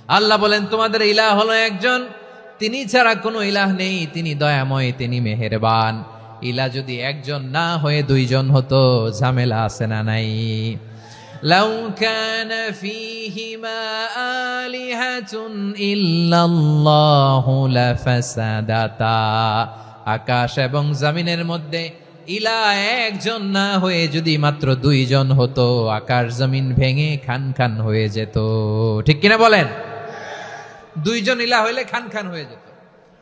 আল্লাহ বলেন তোমাদের ইলাহ হলো একজন, তিনি ছাড়া কোনো ইলাহ নেই, তিনি দয়াময়, তিনি মেহেরবান। ইলাহ যদি একজন না হয়ে দুইজন হতো, ঝামেলা আছে না নাই? লাউ কানা ফীহিমা আলিহাতুন ইল্লাল্লাহু লাফাসাদাতা, আকাশ এবং জমিনের মধ্যে ইলাহ একজন না হয়ে যদি মাত্র দুইজন হতো, আকাশ জমিন ভেঙে খান খান হয়ে যেত। ঠিক কিনা বলেন? দুইজন ইলাহ হইলে খান খান হয়ে যেত।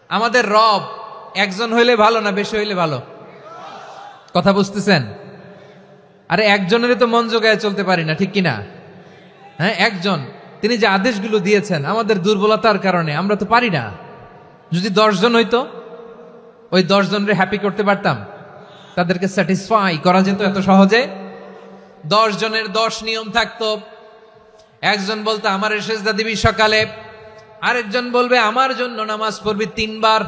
আমাদের রব একজন হইলে ভালো না বেশি হইলে ভালো? কথা বুঝতেছেন? আরে একজনের তো মন জোগায় চলতে পারি না, ঠিক কিনা? হ্যাঁ, একজন, তিনি যে আদেশগুলো দিয়েছেন আমাদের দুর্বলতার কারণে আমরা তো পারি না। যদি 10 জন হইতো, ওই 10 জনের হ্যাপি করতে পারতাম, তাদেরকে স্যাটিসফাই করা যেত এত সহজে? 10 জনের 10 নিয়ম থাকতো। একজন বলতো আমার সেজদা দিবি সকালে, আরেকজন বলবে আমার জন্য নামাজ পড়বি 3 বার,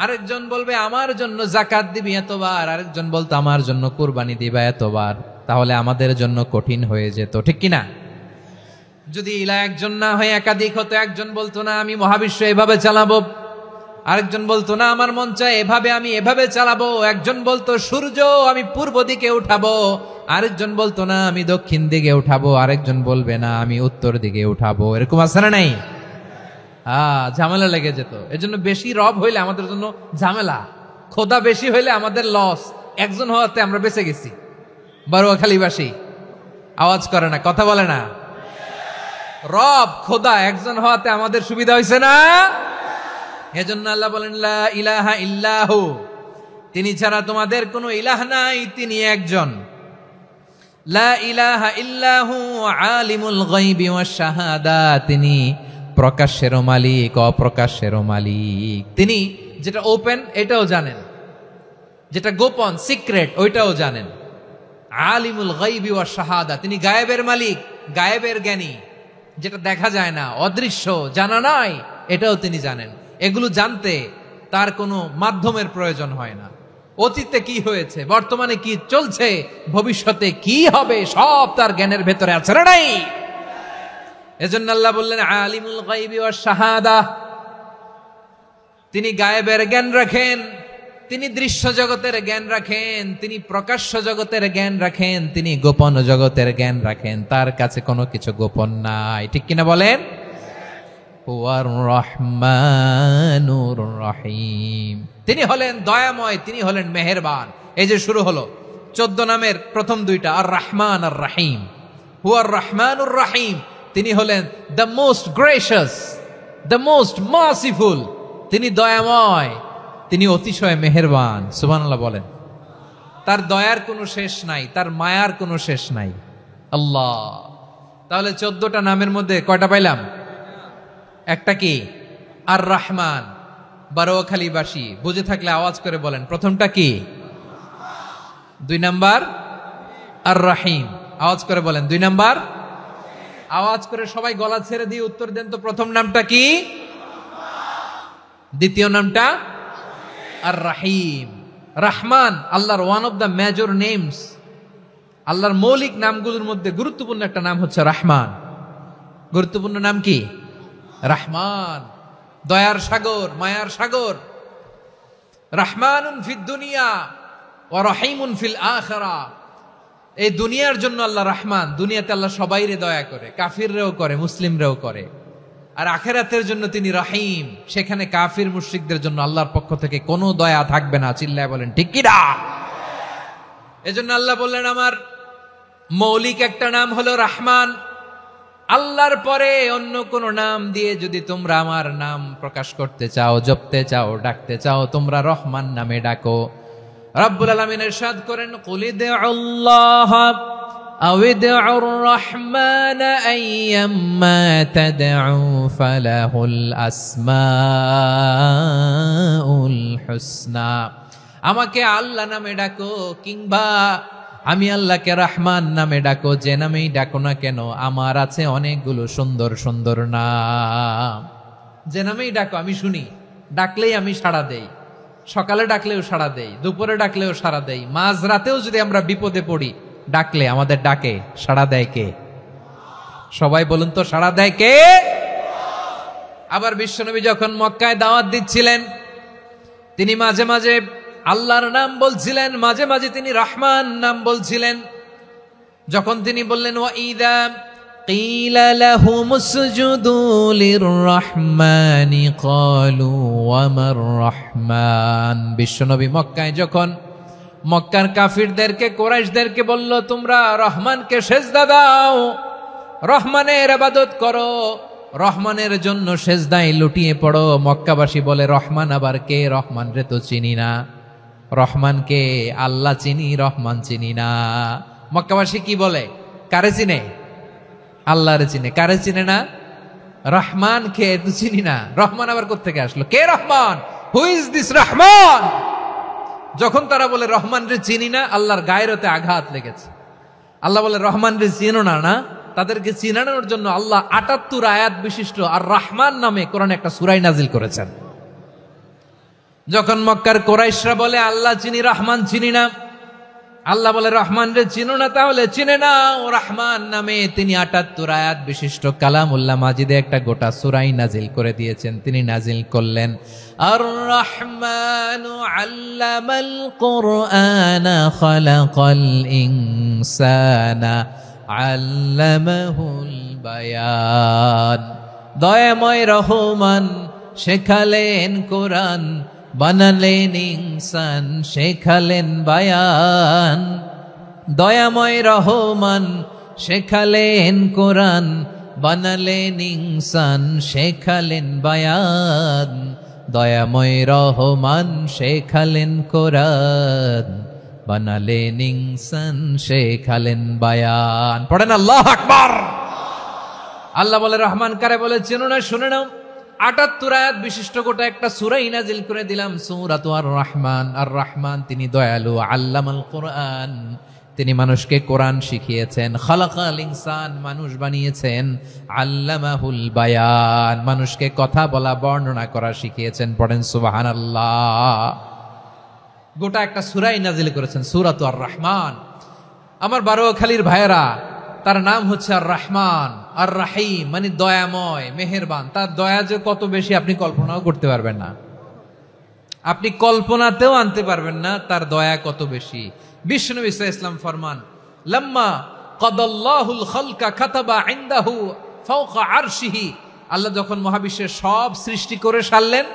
আরেকজন বলবে আমার জন্য যাকাত দিবি এতবার, আরেকজন বলতো আমার জন্য কুরবানি দিবা এতবার। তাহলে আমাদের জন্য কঠিন হয়ে যেত, ঠিক কিনা? যদি ইলাহ একজন না হয়ে একাধিক হতো, একজন বলতো না আমি মহাবিশ্ব এভাবে চালাবো, আরেকজন বলতো না আমার মন চায় এভাবে, আমি এভাবে চালাবো, একজন বলতো সূর্য আমি পূর্ব দিকে উঠাবো, আরেকজন বলতো না আমি দক্ষিণ দিকে উঠাবো, আরেকজন বলবে না আমি উত্তর দিকে উঠাবো। এরকম আছে না নাই? ঝামেলা লেগে যেত। এজন্য বেশি রব হইলে আমাদের জন্য ঝামেলা, খোদা বেশি হইলে আমাদের লস। একজন হওয়াতে আমরা বেঁচে গেছি। বারোয়াখালীবাসী আওয়াজ করে না, কথা বলে না। রব খোদা একজন হওয়াতে আমাদের সুবিধা হয়েছে না? এজন্য আল্লাহ বলেন লা ইলাহা ইল্লাহু, তিনি ছাড়া তোমাদের কোনো ইলাহ নাই, তিনি একজন। লা ইলাহা ইল্লাহু আলিমুল গায়বি ওয়াশ শাহাদা, তিনি প্রকাশেরও মালিক অপ্রকাশেরও মালিক। তিনি যেটা ওপেন এটাও জানেন, যেটা গোপন সিক্রেট ওইটাও জানেন। আলিমুল গায়বি ওয়াশ শাহাদা, তিনি গায়েবের মালিক, গায়েবের জ্ঞানী, যেটা দেখা যায় না, অদৃশ্য, জানা নাই, এটাও তিনি জানেন। এগুলো জানতে তার কোনো মাধ্যমের প্রয়োজন হয় না। অতীতে কি হয়েছে, বর্তমানে কি চলছে, ভবিষ্যতে কি হবে, সব তার জ্ঞানের ভেতরে আছে না নাই? এজন্য আল্লাহ বললেন আলিমুল গায়বি ওয়াশ শাহাদা, তিনি গায়েবের জ্ঞান রাখেন, তিনি দৃশ্য জগতের জ্ঞান রাখেন, তিনি প্রকাশ্য জগতের জ্ঞান রাখেন, তিনি গোপন জগতের জ্ঞান রাখেন। তার কাছে কোনো কিছু গোপন নাই, ঠিক কিনা বলেন? হুয়ার রহমানুর রহিম, তিনি হলেন দয়াময়, তিনি হলেন মেহেরবান। এই যে শুরু হলো 14 নামের প্রথম দুইটা, আর রহমান আর রহিম। হুয়ার রহমানুর রহিম, তিনি হলেন the most gracious, the most merciful, তিনি দয়াময়, তিনি অতিশয় মেহেরবান। সুবহানাল্লাহ বলেন। তার দয়ার কোনো শেষ নাই, তার মায়ার কোনো শেষ নাই। আল্লাহ, তাহলে 14টা নামের মধ্যে কয়টা পাইলাম? একটা কি? আর রহমান। বারোয়াখালীবাসী বুঝে থাকলে আওয়াজ করে বলেন, প্রথমটা কি? 2 নাম্বার আর রহিম। আওয়াজ করে বলেন 2 নাম্বার। আওয়াজ করে সবাই গলা ছেড়ে দিয়ে উত্তর দেন তো, প্রথম নামটা কি? দ্বিতীয় নামটা? আর রহিম। রহমান আল্লাহর one of the major names, আল্লাহর মৌলিক নামগুলোর মধ্যে গুরুত্বপূর্ণ একটা নাম হচ্ছে রহমান। গুরুত্বপূর্ণ নাম কি? রহমান, দয়ার সাগর, মায়ার সাগর। রহমানুন ফিদ দুনিয়া ওয়া রহিমুন ফিল আখিরা। এই দুনিয়ার জন্য আল্লাহ রহমান, দুনিয়াতে আল্লাহ সবাইরে দয়া করে, কাফিররেও করে, মুসলিমরেও করে। আর আখিরাতের জন্য তিনি রহিম, সেখানে কাফির মুশরিকদের জন্য আল্লাহর পক্ষ থেকে কোনো দয়া থাকবে না। চিল্লায় বলেন ঠিক কি না? এজন্য আল্লাহ বললেন আমার মৌলিক একটা নাম হলো রহমান। আল্লাহর পরে অন্য কোন নাম দিয়ে যদি তোমরা আমার নাম প্রকাশ করতে চাও, জপতে চাও, ডাকতে চাও, তোমরা রহমান নামে ডাকো। রব্বুল আলামিন ইরশাদ করেন কুলিদুল্লাহ আউদুর রহমান আইয়াম্মা তাদউ ফালাহুল আসমাউল হুসনা। আমাকে আল্লাহ নামে ডাকো, কিংবা আমি আল্লাহকে রহমান নামে ডাকো, যে নামেই ডাকো না কেন আমার আছে অনেকগুলো সুন্দর সুন্দর নাম। যে নামেই ডাকো আমি শুনি, ডাকলেই আমি সাড়া দেই। সকালে ডাকলেও সাড়া দেই, দুপুরে ডাকলেও সাড়া দেই, মাঝ রাতেও যদি আমরা বিপদে পড়ি ডাকলে আমাদের ডাকে সাড়া দেয় কে? সবাই বলুন তো, সাড়া দেয় কে? আবার বিশ্বনবী যখন মক্কায় দাওয়াত দিচ্ছিলেন, তিনি মাঝে মাঝে আল্লাহর নাম বলছিলেন, মাঝে মাঝে তিনি রহমান নাম বলছিলেন। যখন তিনি বললেন ওয়াইদা কিলা লাহুমুসজুদু লিররহমানি ক্বালু ওয়ামার রহমান, বিশ্বনবী মক্কায় যখন মক্কার কাফিরদেরকে, কুরাইশদেরকে বলল তোমরা রহমানকে সেজদা দাও, রহমানের ইবাদত করো, রহমানের জন্য সেজদায় লুটিয়ে পড়ো, মক্কাবাসী বলে রহমান আবার কে? রহমান রে তো চিনি না। রহমানকে আল্লাহ চিনি, রহমান চিনি না। মক্কাবাসী কি বলে? কারে চিনে? আল্লাহরে চিনে। কারে চিনে না? রহমান কে তো চিনি না। রহমান আবার কোত্থেকে আসলো? কে Rahman? Who is this Rahman? যখন তারা বলে রহমান রে চিনি না, আল্লাহর গায়রতে আঘাত লেগেছে। আল্লাহ বলে রহমান রে চিনো না, না? তাদেরকে চিনানোর জন্য আল্লাহ ৭৮ আয়াত বিশিষ্ট আর রহমান নামে কোরআনে একটা সূরা নাজিল করেছেন। যখন মক্কার কুরাইশরা বলে আল্লাহ চিনি, রহমান চিনি না, আল্লাহ বলে রহমান রে চিনো না, তাহলে চিনে নাও রহমান নামে তিনি ৭৮ আয়াত বিশিষ্ট কালামুল্লাহ মাজিদে একটা গোটা সূরা নাজিল করে দিয়েছেন। তিনি নাজিল করলেন আর রহমানু আল্লামাল কুরআনা খালাকাল ইনসানা আল্লামাহুল বায়ান, দয়াময় রহমান শেখালেন কোরআন, বানালেন ইনসান, শেখালেন বায়ান। দয়াময় রহমান শেখালেন কোরআন, বানালেন ইনসান, শেখালেন বায়ান। দয়াময় রহমান শেখালেন কোরআন, বানালেন ইনসান, শেখালেন বায়ান। পড়েন আল্লাহু আকবার। আল্লাহ বলে রহমান কারে বলে চেনো না? শুনে নাও, ৭৮ আয়াত বিশিষ্ট গোটা একটা সূরা নাজিল করে দিলাম, সূরাতু আর রহমান। আর রহমান তিনি দয়ালু, আল্লামাল কোরআন, তিনি মানুষকে কোরআন শিখিয়েছেন, খালাকাল ইনসান, মানুষ বানিয়েছেন, আল্লামাহুল বায়ান, মানুষকে কথা বলা, বর্ণনা করা শিখিয়েছেন। পড়েন সুবহানাল্লাহ। গোটা একটা সূরা নাজিল করেছেন, সূরাতু আর রহমান। আমার বারোয়াখালীর ভাইয়েরা, তার নাম হচ্ছে আর রহমান, আর রাহিম মানে দয়াময়, মেহেরবান। তার দয়া যে কত বেশি আপনি কল্পনাও করতে পারবেন না, আপনি কল্পনাতেও আনতে পারবেন না তার দয়া কত বেশি। বিশ্বনবী সাল্লাল্লাহু আলাইহি ওয়াসাল্লাম ফরমান, লাম্মা কাদাল্লাহুল খালকা কাতাবা ইনদাহু ফাওকা আরশিহি, আল্লাহ যখন মহাবিশ্বের সব সৃষ্টি করে সারলেন,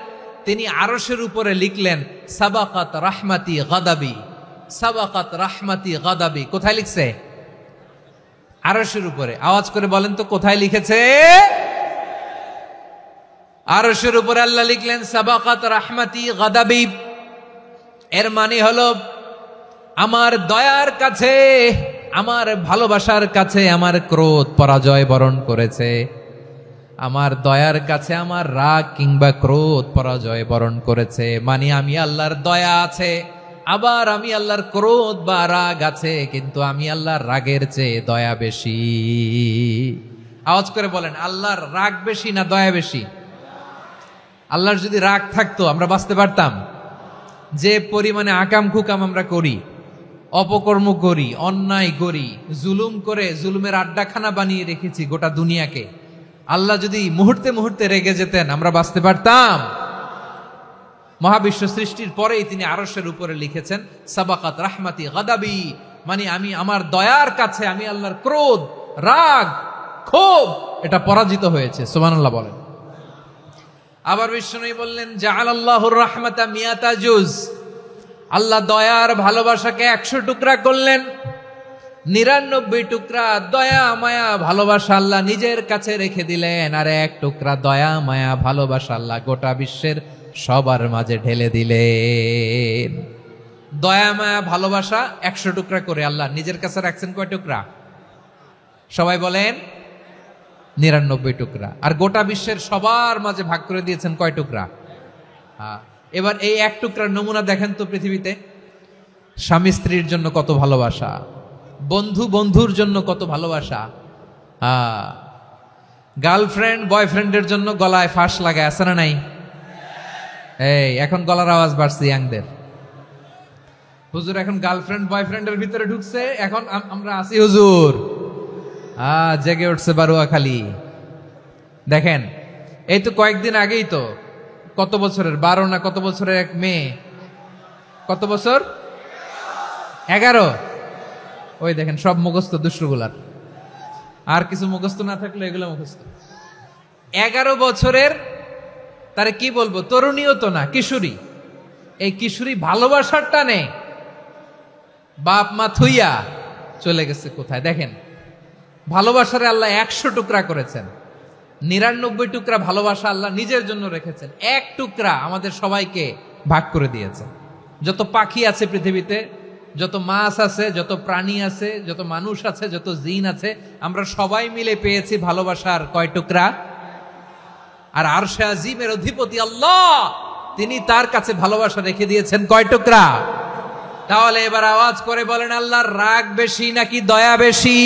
তিনি আরশের উপরে লিখলেন সাবাকাত রাহমাতি গাদাবি, সাবাকাত রাহমাতি গাদাবি। কোথায় লিখছে? আরশের উপরে। আওয়াজ করে বলেন তো কোথায় লিখেছে? আরশের উপরে আল্লাহ লিখলেন সাবাকাত রাহমাতি গাদাবি। এর মানে হলো আমার দয়ার কাছে, আমার ভালোবাসার কাছে আমার ক্রোধ পরাজয় বরণ করেছে, আমার দয়ার কাছে আমার রাগ কিংবা ক্রোধ পরাজয় বরণ করেছে। মানে আমি আল্লাহর দয়া আছে, আবার আমি আল্লাহর ক্রোধ বা রাগ আছে, কিন্তু আমি আল্লাহর রাগের চেয়ে দয়া বেশি। আওয়াজ করে বলেন, আল্লাহর রাগ বেশি না দয়া বেশি? আল্লাহর যদি রাগ থাকতো আমরা বাঁচতে পারতাম? যে পরিমাণে আকাম খুকাম আমরা করি, অপকর্ম করি, অন্যায় করি, জুলুম করে জুলুমের আড্ডাখানা বানিয়ে রেখেছি গোটা দুনিয়াকে, আল্লাহ যদি মুহূর্তে মুহূর্তে রেগে যেতেন আমরা বাঁচতে পারতাম? মহাবিশ্ব সৃষ্টির পরেই তিনি আরশের উপরে লিখেছেন সাবাকাত রাহমাতি গাদাবি, মানে আমি আমার দয়ার কাছে আমি আল্লাহর ক্রোধ, রাগ, ক্ষোভ এটা পরাজিত হয়েছে। সুবহানাল্লাহ বলেন। আবার বিষ্ণু বললেন জাআলাল্লাহুর রাহমাতা মিয়াতা জুজ, আল্লাহ দয়ার ভালোবাসাকে ১০০ টুকরা করলেন, ৯৯ টুকরা দয়া মায়া ভালোবাসা আল্লাহ নিজের কাছে রেখে দিলেন, আর ১ টুকরা দয়া মায়া ভালোবাসা আল্লাহ গোটা বিশ্বের সবার মাঝে ঢেলে দিলেন। দয়া মায়া ভালোবাসা ১০০ টুকরা করে আল্লাহ নিজের কাছে রাখছেন কয় টুকরা? সবাই বলেন ৯৯ টুকরা। আর গোটা বিশ্বের সবার মাঝে ভাগ করে দিয়েছেন কয় টুকরা? এবার এই ১ টুকরার নমুনা দেখেন তো পৃথিবীতে। স্বামী স্ত্রীর জন্য কত ভালোবাসা, বন্ধু বন্ধুর জন্য কত ভালোবাসা, গার্লফ্রেন্ড বয়ফ্রেন্ডের জন্য গলায় ফাঁস লাগায়, আছে না নাই? এই এখন গলার আওয়াজ বাড়ছে ইয়াংদের। হুজুর এখন গার্লফ্রেন্ড বয়ফ্রেন্ডের ভিতরে ঢুকছে, এখন আমরা আছি হুজুর। জেগে উঠছে বারুয়াখালী। দেখেন এই তো কয়েকদিন আগেই তো কত বছরের 12 না কত বছরের এক মেয়ে, কত বছর 11, ওই দেখেন সব মুখস্থ দুষ্টগুলার, আর কিছু মুখস্থ না থাকলে এগুলো মুখস্থ। 11 বছরের, তারে কি বলবো, তরুণীও তো না, কিশোরী। এই কিশোরী ভালোবাসার টানে বাপ মা থুইয়া চলে গেছে কোথায়। দেখেন ভালোবাসারে আল্লাহ 100 টুকরা করেছেন, 99 টুকরা ভালোবাসা আল্লাহ নিজের জন্য রেখেছেন, 1 টুকরা আমাদের সবাইকে ভাগ করে দিয়েছেন। যত পাখি আছে পৃথিবীতে, যত মাছ আছে, যত প্রাণী আছে, যত মানুষ আছে, যত জিন আছে, আমরা সবাই মিলে পেয়েছি ভালোবাসার কয় টুকরা? আর আরশে আজিমের অধিপতি আল্লাহ, তিনি তার কাছে ভালোবাসা রেখে দিয়েছেন কয় টুকরা? তাহলে এবার আওয়াজ করে বলেন, আল্লাহর রাগ বেশি নাকি দয়া বেশি?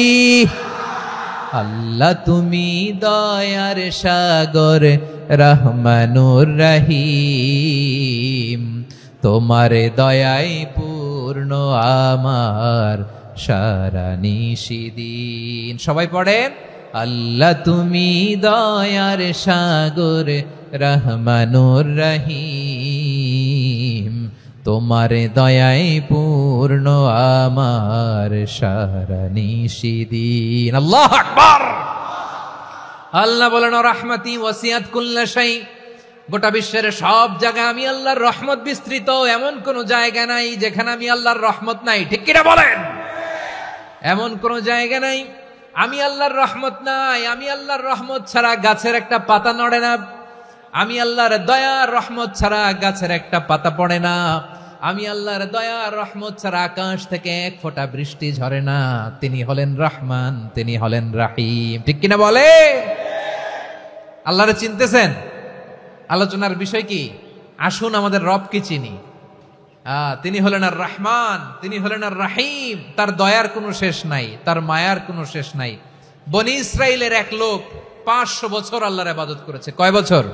আল্লাহ তুমি দয়ার সাগর, রহমানুর রহিম, তোমার দয়াই পূর্ণ আমার সারা নিশিদিন। সবাই পড়েন, আল্লাহ তুমি দয়ার সাগর, রহমানুর রহিম, তোমার দয়াই পূর্ণ আমার সারা নিশিদিন। আল্লাহু আকবার। আল্লাহ বলেন, রাহমাতি ওয়াসিআত কুল্লা শাই, গোটা বিশ্বের সব জায়গায় আমি আল্লাহর রহমত বিস্তৃত, এমন কোন জায়গা নাই যেখানে আমি আল্লাহর রহমত নাই। ঠিক কিনা বলেন? এমন কোন জায়গা নাই আমি আল্লাহর রহমত নাই। আমি আল্লাহর রহমত ছাড়া গাছের একটা পাতা নড়ে না, আমি আল্লাহর দয়ার রহমত ছাড়া গাছের একটা পাতা পড়ে না, আমি আল্লাহর দয়ার রহমত ছাড়া আকাশ থেকে এক ফোঁটা বৃষ্টি ঝরে না। তিনি হলেন রহমান, তিনি হলেন রাহিম। ঠিক কিনা বলে? আল্লাহরে চিনতেছেন? আলোচনার বিষয় কি? আসুন আমাদের রবকে চিনি। তিনি হলেন আর রহমান, তিনি হলেন আর রাহিম। তার দয়ার কোনো শেষ নাই, তার মায়ার কোনো শেষ নাই। বনি ইসরাইলের এক লোক 500 বছর আল্লাহর ইবাদত করেছে। কয় বছর?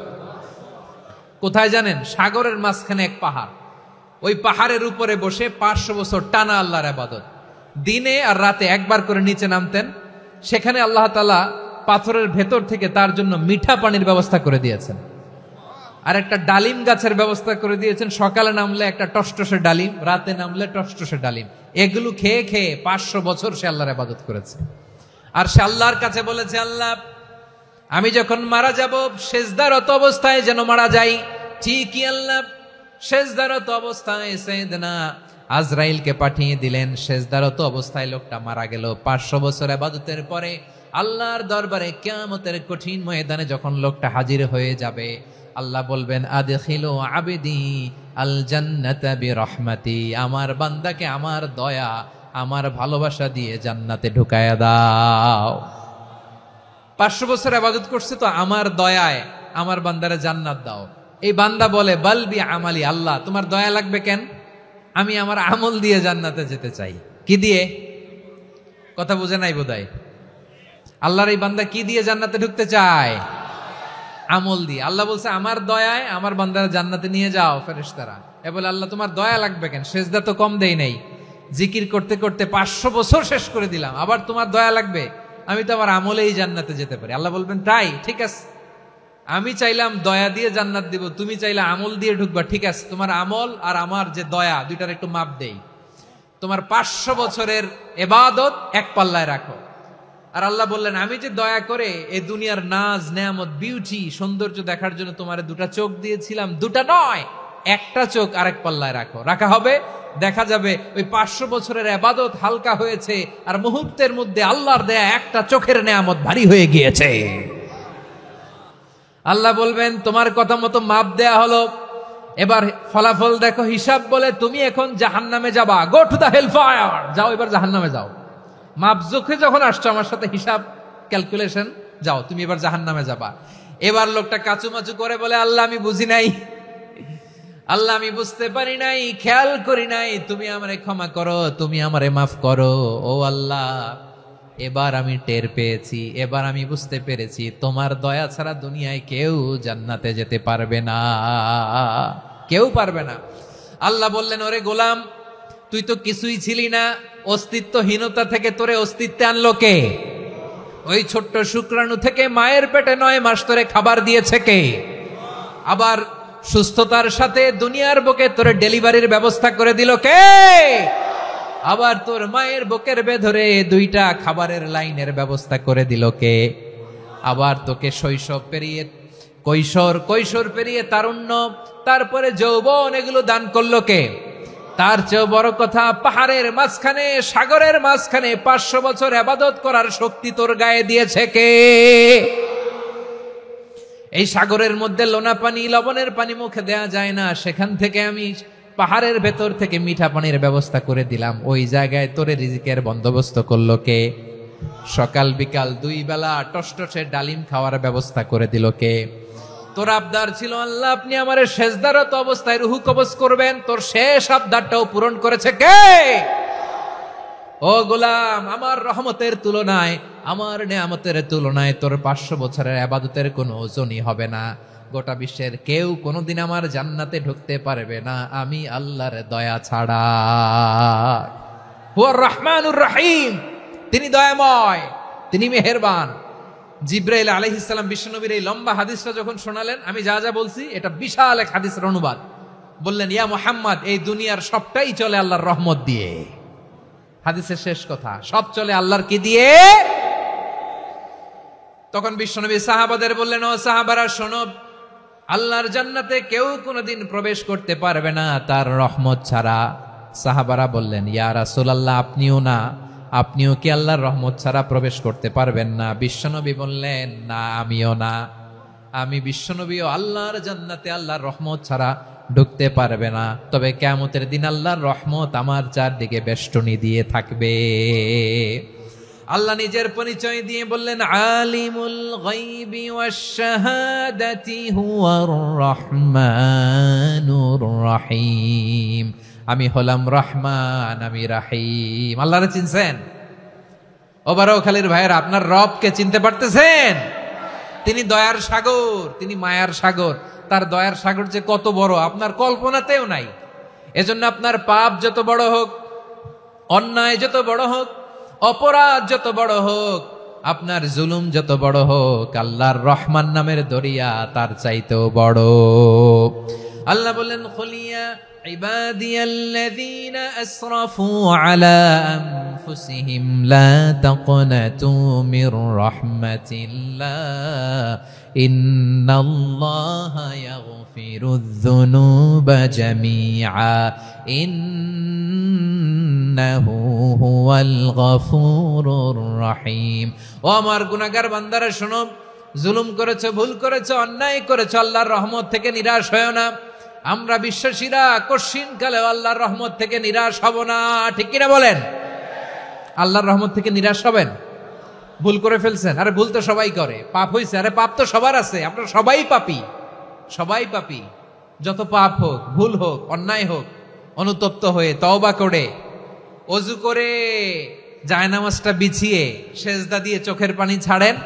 কোথায় জানেন? সাগরের মাঝখানে এক পাহাড়, ওই পাহাড়ের উপরে বসে 500 বছর টানা আল্লাহর ইবাদত। দিনে আর রাতে একবার করে নিচে নামতেন। সেখানে আল্লাহ তাআলা পাথরের ভেতর থেকে তার জন্য মিঠা পানির ব্যবস্থা করে দিয়েছেন, আর একটা ডালিম গাছের ব্যবস্থা করে দিয়েছেন। সকালে নামলে একটা টসটসে ডালিম, রাতে নামলে টসটসে ডালিম। এগুলো খেয়ে খেয়ে 500 বছর সে আল্লাহর ইবাদত করেছে। আর সে আল্লাহর কাছে বলেছে, আল্লাহ আমি যখন মারা যাব সেজদারত অবস্থায় যেন মারা যাই। ঠিকই আল্লাহ সেজদারত অবস্থায় সাইয়েদনা আজরাইলকে পাঠিয়ে দিলেন। সেজদারত অবস্থায় লোকটা মারা গেল। 500 বছর ইবাদতের পরে আল্লাহর দরবারে কিয়ামতের কঠিন ময়দানে যখন লোকটা হাজির হয়ে যাবে, আল্লাহ বলবেন, আদখিলু আবদি আল জান্নাতা বিরহমাতি, আমার বান্দাকে আমার দয়া, আমার ভালোবাসা দিয়ে জান্নাতে ঢুকায়া দাও। 500 বছর ইবাদত করছে তো আমার দয়ায় আমার বান্দারে জান্নাত দাও। এই বান্দা বলে, বালবি আমালি, আল্লাহ তোমার দয়া লাগবে কেন? আমি আমার আমল দিয়ে জান্নাতে যেতে চাই। কি দিয়ে? কথা বুঝে নাই বোধহয়। আল্লাহর এই বান্দা কি দিয়ে জান্নাতে ঢুকতে চায়? আমল দিয়ে। আল্লাহ বলছে, আমার দয়ায় আমার বান্দারা জান্নাতে নিয়ে যাও। ফেরেশতারা এ বলে, আল্লাহ তোমার দয়া লাগবে কেন? সেজদা তো কম দেই নাই, জিকির করতে করতে 500 বছর শেষ করে দিলাম, আবার তোমার দয়া লাগবে? আমি তো আমার আমলেই জান্নাতে যেতে পারি। আল্লাহ বলবেন, তাই ঠিক আছে, আমি চাইলাম দয়া দিয়ে জান্নাত দিব, তুমি চাইলে আমল দিয়ে ঢুকবা। ঠিক আছে, তোমার আমল আর আমার যে দয়া, দুইটার একটু মাপ দেই। তোমার 500 বছরের ইবাদত এক পাল্লায় রাখো। আর আল্লাহ বললেন, আমি যে দয়া করে এই দুনিয়ার নাজ নেয়ামত বিউটি সৌন্দর্য দেখার জন্য তোমারে 2টা চোখ দিয়েছিলাম, 2টা নয়, একটা চোখ আরেক পাল্লায় রাখো। রাখা হবে, দেখা যাবে ওই 500 বছরের ইবাদত হালকা হয়েছে, আর মুহূর্তের মধ্যে আল্লাহর দেয়া একটা চোখের নেয়ামত ভারী হয়ে গিয়েছে। আল্লাহ বলবেন, তোমার কথা মতো মাপ দেয়া হলো, এবার ফলাফল দেখো, হিসাব বলে তুমি এখন জাহান্নামে যাবা। Go to the hell fire, যাও এবার জাহান্নামে যাও। মাপ জোখে যখন আসছো আমার সাথে হিসাব ক্যালকুলেশন, যাও তুমি এবার জাহান্নামে যাবা। এবার লোকটা কাচুমাচু করে বলে, আল্লাহ আমি বুঝি নাই, আল্লাহ আমি বুঝতে পারি নাই, খেয়াল করি নাই, তুমি আমারে ক্ষমা করো, তুমি আমারে মাফ করো। ও আল্লাহ, এবার আমি টের পেয়েছি, এবার আমি বুঝতে পেরেছি, তোমার দয়া ছাড়া দুনিয়ায় কেউ জান্নাতে যেতে পারবে না, কেউ পারবে না। আল্লাহ বললেন, ওরে গোলাম, তুই তো কিছুই ছিলি না, অস্তিত্বহীনতা থেকে তোরে অস্তিত্বে আনলো কে? ওই ছোট্ট শুক্রাণু থেকে মায়ের পেটে 9 মাস ধরে খাবার দিয়েছে কে? আবার সুস্থতার সাথে দুনিয়ার বুকে তোর ডেলিভারির ব্যবস্থা করে দিল কে? আবার তোর মায়ের বুকের ভেতরে 2টা খাবারের লাইনের ব্যবস্থা করে দিল কে? আবার তোকে শৈশব পেরিয়ে কৈশোর পেরিয়ে তারুণ্য, তারপরে যৌবন, এগুলো দান করলো কে? তার চেয়েও বড় কথা, পাহাড়ের মাঝখানে, সাগরের মাঝখানে 500 বছর ইবাদত করার শক্তি তোর গায়ে দিয়েছে কে? এই সাগরের মধ্যে লোনা পানি, লবণের পানি মুখে দেয়া যায় না, সেখান থেকে আমি পাহাড়ের ভেতর থেকে মিঠা পানির ব্যবস্থা করে দিলাম। ওই জায়গায় তোরে রিজিকের বন্দোবস্ত করলো কে? সকাল বিকাল 2 বেলা টসটসে ডালিম খাওয়ার ব্যবস্থা করে দিল কে? তোর আবদার ছিল আল্লাহ আপনি আমারে সেজদারত অবস্থায় রুহু কবজ করবেন, তোর শেষ আবদারটাও পূরণ করেছে কে? ও গোলাম, আমার রহমতের তুলনায়, আমার নেয়ামতের তুলনায় তোর 500 বছরের ইবাদতের কোনো ওজনই হবে না। গোটা বিশ্বের কেউ কোনোদিন আমার জান্নাতে ঢুকতে পারবে না আমি আল্লাহর দয়া ছাড়া। হুয়ার রহমানুর রহিম, তিনি দয়াময়, তিনি মেহেরবান। জিব্রাইল আলাইহিস সালাম বিশ্বনবীর এই লম্বা হাদিসটা যখন শোনালেন, আমি যা যা বলছি এটা বিশাল এক হাদিসের অনুবাদ। বললেন, ইয়া মুহাম্মদ, এই দুনিয়ার সবটাই চলে আল্লাহর রহমত দিয়ে। হাদিসের শেষ কথা, সব চলে আল্লাহর কি দিয়ে? তখন বিশ্বনবী সাহাবাদের বললেন, ও সাহাবারা শোনো, আল্লাহর জান্নাতে কেউ কোনোদিন প্রবেশ করতে পারবে না তার রহমত ছাড়া। সাহাবারা বললেন, ইয়া রাসূলুল্লাহ, আপনিও না? আপনিও কি আল্লাহর রহমত ছাড়া প্রবেশ করতে পারবেন না? বিশ্বনবী বললেন, না, আমিও না। আমি বিশ্বনবীও আল্লাহর জান্নাতে আল্লাহর রহমত ছাড়া ঢুকতে পারবে না। তবে কিয়ামতের দিন আল্লাহর রহমত আমার চারদিকে বেষ্টনী দিয়ে থাকবে। আল্লাহ নিজের পরিচয় দিয়ে বললেন, আলিমুল গায়বি ওয়াশ শাহাদাতি হুয়ার রহমানুর রহিম। আমি হলাম রহমান, আমি রাহিম। আল্লাহরে চিনছেন? ওবারও খালির ভাইয়ের, আপনার রবকে চিনতে পারতেছেন? তিনি দয়ার সাগর, তিনি মায়ার সাগর। তার দয়ার সাগর যে কত বড় আপনার কল্পনাতেও নাই। এজন্য আপনার পাপ যত বড় হোক, অন্যায় যত বড় হোক, অপরাধ যত বড় হোক, আপনার জুলুম যত বড় হোক, আল্লাহর রহমান নামের দরিয়া তার চাইতেও বড়। আল্লাহ বললেন, খুলিয়া ইবাদিয়াল্লাযীনা আসরাফু আলা আনফুসিহিম লা তাকনাতু মির রাহমাতিল্লাহ ইন্নাল্লাহা ইয়াগফিরুয যুনুবা জামিআ ইন্নাহু হুয়াল গফুরুর রহিম। ও আমার গুনাহগার বান্দারা শোনো, জুলুম করেছো, ভুল করেছো, অন্যায় করেছো, আল্লাহর রহমত থেকে নিরাশ হয়ো না। আমরা বিশ্বাসীরা কশিনকালে আল্লাহর রহমত থেকে নিরাশ হব না, ঠিক কিনা বলেন? আল্লাহর রহমত থেকে নিরাশ হবেন? ভুল করে ফেলছেন, আরে ভুল তো সবাই করে। পাপ হয়েছে, আরে পাপ তো সবার আছে, আপনারা সবাই পাপী, সবাই পাপী। যত পাপ হোক, ভুল হোক, অন্যায় হোক, অনুতপ্ত হয়ে তওবা করে, ওযু করে, জায়নামাজটা বিছিয়ে সেজদা দিয়ে চোখের পানি ছাড়েন।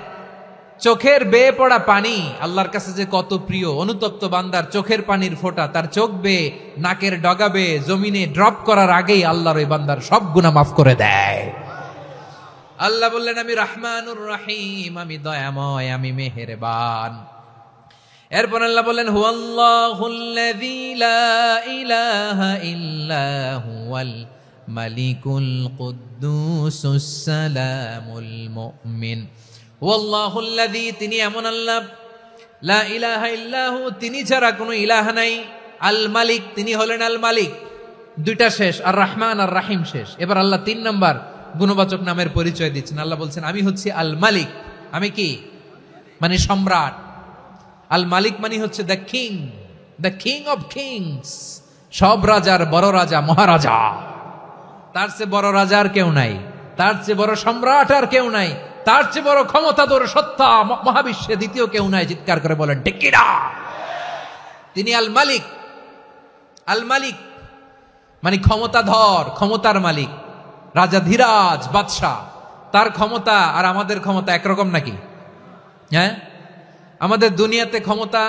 চোখের বেয়ে পড়া পানি আল্লাহর কাছে যে কত প্রিয়। অনুতপ্ত বান্দার চোখের পানির ফোঁটা তার চোখ বেয়ে, নাকের ডগা বেয়ে জমিনে ড্রপ করার আগেই আল্লাহর ওই বান্দার সব গুনাহ মাফ করে দেয়। আল্লাহ বললেন, আমি রহমানুর রহিম, আমি দয়াময়, আমি মেহেরবান। এরপর আল্লাহ বললেন, হুয়াল্লাহুল্লাযী লা ইলাহা ইল্লা হুয়াল মালিকুল কুদ্দুসুস সালামুল মুমিন। ওয়াল্লাহুল্লাযী, তিনি এমন আল্লাহ, লা ইলাহা ইল্লাহু, তিনি ছাড়া কোনো ইলাহ নাই। আল মালিক, তিনি হলেন আল মালিক। দুইটা শেষ, আর রহমান আর রাহিম শেষ। এবার আল্লাহ 3 নাম্বার গুণবাচক নামের পরিচয় দিচ্ছেন। আল্লাহ বলছেন, আমি হচ্ছি আল মালিক। আমি কি? মানে সম্রাট। আল মালিক মানে হচ্ছে the king, the king of kings, সব রাজার বড় রাজা, মহারাজা। তার চেয়ে বড় রাজা আর কেউ নাই, তার চেয়ে বড় সম্রাট আর কেউ নাই, তার চেয়ে বড় ক্ষমতাধর সত্তা মহাবিশ্বে দ্বিতীয় কেউ নাই। চিৎকার করে বলেন ঠিক কিনা? তিনি আল মালিক। আল মালিক মানে ক্ষমতাধর, ক্ষমতার মালিক, রাজা ধীরাজ বাদশাহ। তার ক্ষমতা আর আমাদের ক্ষমতা একরকম নাকি? হ্যাঁ, আমাদের দুনিয়াতে ক্ষমতা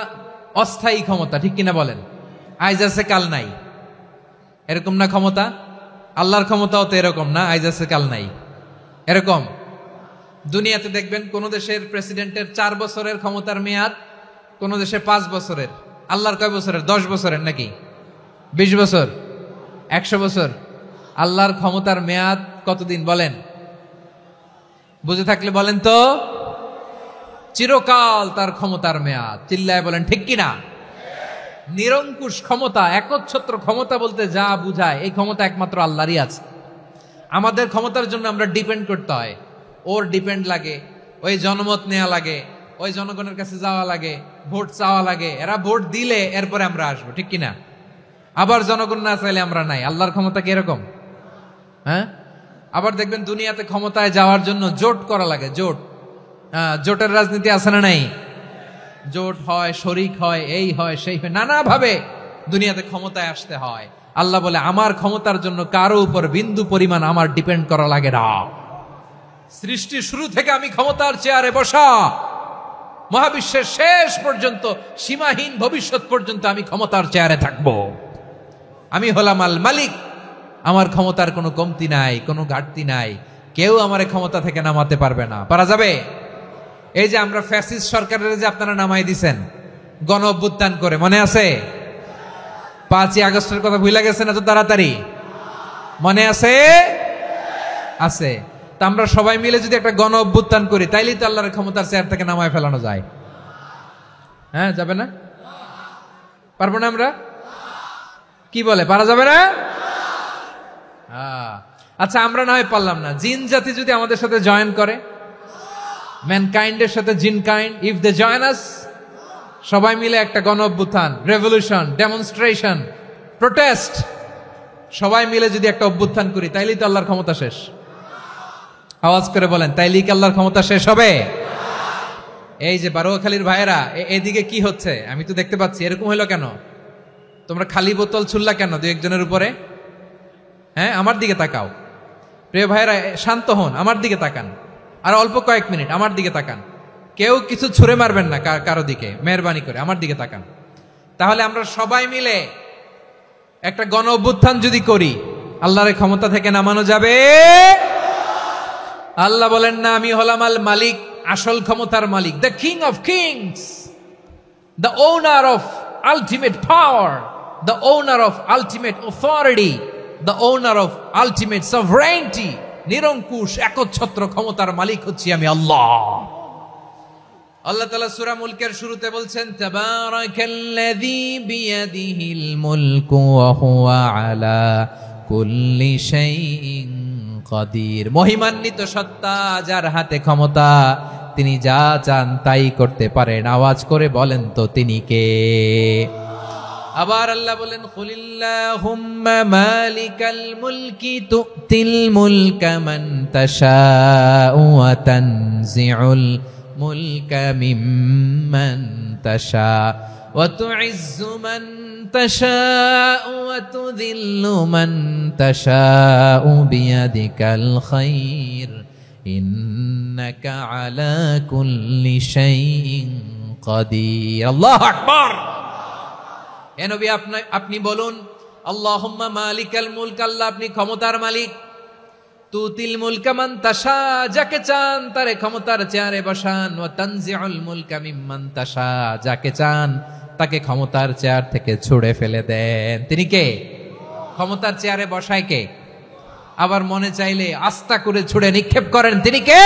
অস্থায়ী ক্ষমতা, ঠিক কিনা বলেন? আইজ আছে কাল নাই, এরকম না ক্ষমতা? আল্লাহর ক্ষমতাও তো এরকম না, আইজ আছে কাল নাই, এরকম। দুনিয়াতে দেখবেন কোন দেশের প্রেসিডেন্টের 4 বছরের ক্ষমতার মেয়াদ, কোন দেশে 5 বছরের। আল্লাহর কয় বছরের? 10 বছরের নাকি 20 বছর 100 বছর? আল্লাহর ক্ষমতার মেয়াদ কতদিন বলেন? বুঝে থাকলে বলেন তো। চিরকাল তার ক্ষমতার মেয়াদ। চিল্লায় বলেন ঠিক কিনা? নিরঙ্কুশ ক্ষমতা, একচ্ছত্র ক্ষমতা বলতে যা বুঝায়, এই ক্ষমতা একমাত্র আল্লাহরই আছে। আমাদের ক্ষমতার জন্য আমরা ডিপেন্ড করতে হয়, ওর ডিপেন্ড লাগে, ওই জনমত নেওয়া লাগে, ওই জনগণের কাছে যাওয়া লাগে, ভোট চাওয়া লাগে, এরা ভোট দিলে এরপরে আমরা আসবো, ঠিক কিনা? আবার জনগণ না চাইলে আমরা নাই। আল্লাহর ক্ষমতা কি এরকম? হ্যাঁ। আবার দেখবেন দুনিয়াতে ক্ষমতায় যাওয়ার জন্য জোট করা লাগে, জোট। জোটের রাজনীতি আছে না নাই? জোট হয়, শরিক হয়, এই হয় সেই হয়, নানাভাবে দুনিয়াতে ক্ষমতায় আসতে হয়। আল্লাহ বলে আমার ক্ষমতার জন্য কারো উপর বিন্দু পরিমাণ আমার ডিপেন্ড করা লাগে না। সৃষ্টির শুরু থেকে আমি ক্ষমতার চেয়ারে বসা, মহাবিশ্বের শেষ পর্যন্ত, সীমাহীন ভবিষ্যৎ পর্যন্ত আমি ক্ষমতার চেয়ারে থাকবো। আমি হলাম আল মালিক। আমার ক্ষমতার কোনো কমতি নাই, কোনো ঘাটতি নাই। কেউ আমার ক্ষমতা থেকে নামাতে পারবে না। পারা যাবে? এই যে আমরা ফ্যাসিস্ট সরকারের যে আপনারা নামাই দিছেন গণ অভ্যুত্থান করে, মনে আছে? 5ই আগস্টের কথা ভুলে গেছেন এত তাড়াতাড়ি? মনে আছে? আছে। তা আমরা সবাই মিলে যদি একটা গণ অভ্যুত্থান করি, তাইলেই তো আল্লাহর ক্ষমতার চেয়ার থেকে নামায় ফেলানো যায়। হ্যাঁ, যাবে না? পারবো না আমরা? কি বলে, পারা যাবে না? আচ্ছা, আমরা না হয় পারলাম না, জিন জাতি যদি আমাদের সাথে জয়েন করে, ম্যানকাইন্ডের সাথে জিনকাইন্ড, ইফ দে জয়েন আস, সবাই মিলে একটা গণ অভ্যুত্থান, রেভলিউশন, ডেমনস্ট্রেশন, প্রোটেস্ট, সবাই মিলে যদি একটা অভ্যুত্থান করি, তাইলেই তো আল্লাহর ক্ষমতা শেষ। আওয়াজ করে বলেন, তাইলেই কি আল্লাহর ক্ষমতা শেষ হবে? এই যে বারোয়াখালীর ভাইয়েরা, এদিকে কি হচ্ছে আমি তো দেখতে পাচ্ছি। এরকম হলো কেন? তোমরা খালি বোতল ছুড়লা কেন 2-1 জনের উপরে? হ্যাঁ, আমার দিকে তাকাও। প্রিয় ভাইয়েরা, শান্ত হন, আমার দিকে তাকান। আর অল্প কয়েক মিনিট আমার দিকে তাকান। কেউ কিছু ছুঁড়ে মারবেন না কারো দিকে, মেহরবানি করে আমার দিকে তাকান। তাহলে আমরা সবাই মিলে একটা গণ অভ্যুত্থান যদি করি, আল্লাহর ক্ষমতা থেকে নামানো যাবে? আল্লাহ বলেন না, আমি হলাম আল মালিক, আসল ক্ষমতার মালিক, the king of kings, the owner of ultimate power, the owner of ultimate authority, the owner of ultimate sovereignty. নিরঙ্কুশ একচ্ছত্র ক্ষমতার মালিক হচ্ছি আমি আল্লাহ। আল্লাহ তাআলা সূরা মুলকের শুরুতে বলছেন, তাবারাকাল্লাযী বিয়াদিহিল মুলকু ওয়া হুয়া আলা কুল্লি শাইইন কাদির। মহিমান্বিত সত্তা, যার হাতে ক্ষমতা, তিনি যা চান তাই করতে পারেন। আওয়াজ করে বলেন তো তিনি কে? আবার আল্লাহ বলেন, কুলিল্লাহুম্মা মালিকাল মুলকি তুতিল মুলকা মান তাশাউ ওয়া তানজিউল মুলকা মিম্মান তাশা ওয়া তুইজ্জু মান তাশাউ ওয়া তুযিল্লু মান তাশাউ বিয়াদিকাল খায়র ইন্নাকা আলা কুল্লি শাইইন কাদির। আল্লাহু আকবার। এ নবী, আপনি বলুন, আল্লাহুম্মা মালিকাল মুলক, আল্লাহ আপনি ক্ষমতার মালিক। তুতিল মুলকা মান তাশা, যাকে চান তারে ক্ষমতার চেয়ারে বসান। ওয়া তানজিউল মুলকা মিম্মান তাশা, যাকে চান তাকে ক্ষমতার চেয়ার থেকে ছুঁড়ে ফেলে দেন। তিনি কে? ক্ষমতার চেয়ারে বসায় কে? আবার মনে চাইলে আস্থা করে ছুঁড়ে নিক্ষেপ করেন, তিনি কে?